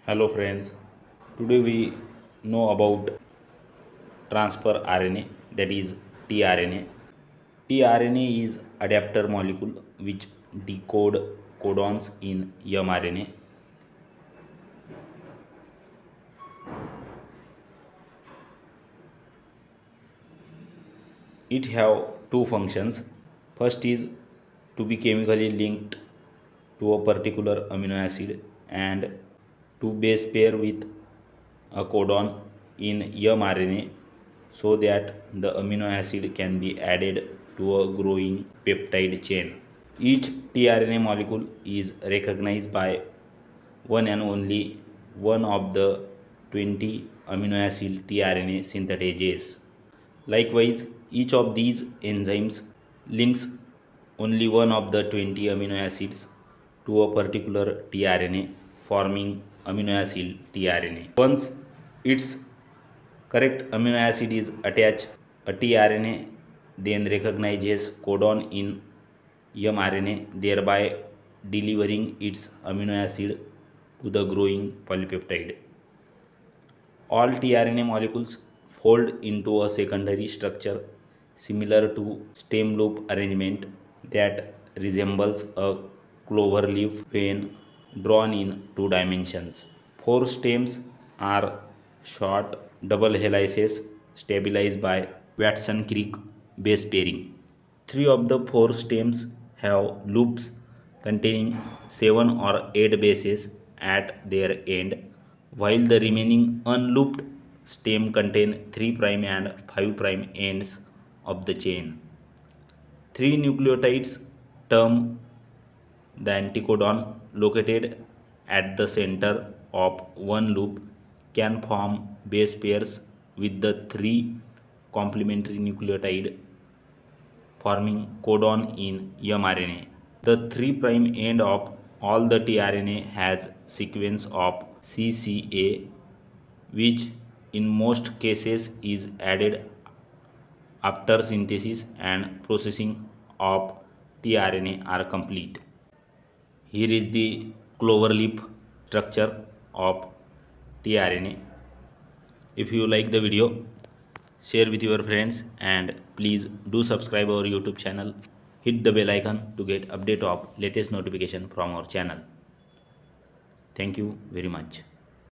Hello friends, today we know about transfer RNA, that is tRNA. tRNA is adapter molecule which decode codons in mRNA. It have two functions. First is to be chemically linked to a particular amino acid and to base pair with a codon in mRNA so that the amino acid can be added to a growing peptide chain. Each tRNA molecule is recognized by one and only one of the 20 amino acid tRNA synthetases. Likewise, each of these enzymes links only one of the 20 amino acids to a particular tRNA, forming amino acid tRNA. Once its correct amino acid is attached, a tRNA then recognizes codon in mRNA, thereby delivering its amino acid to the growing polypeptide. All tRNA molecules fold into a secondary structure similar to stem loop arrangement that resembles a clover leaf when drawn in two dimensions. Four stems are short double helices stabilized by Watson-Crick base pairing. Three of the four stems have loops containing 7 or 8 bases at their end, while the remaining unlooped stem contain 3' and 5' ends of the chain. Three nucleotides term the anticodon located at the center of one loop can form base pairs with the three complementary nucleotide forming codon in mRNA. The 3' end of all the tRNA has sequence of CCA, which in most cases is added after synthesis and processing of tRNA are complete. Here is the cloverleaf structure of tRNA. If you like the video, share with your friends and please do subscribe our YouTube channel. Hit the bell icon to get update of latest notification from our channel. Thank you very much.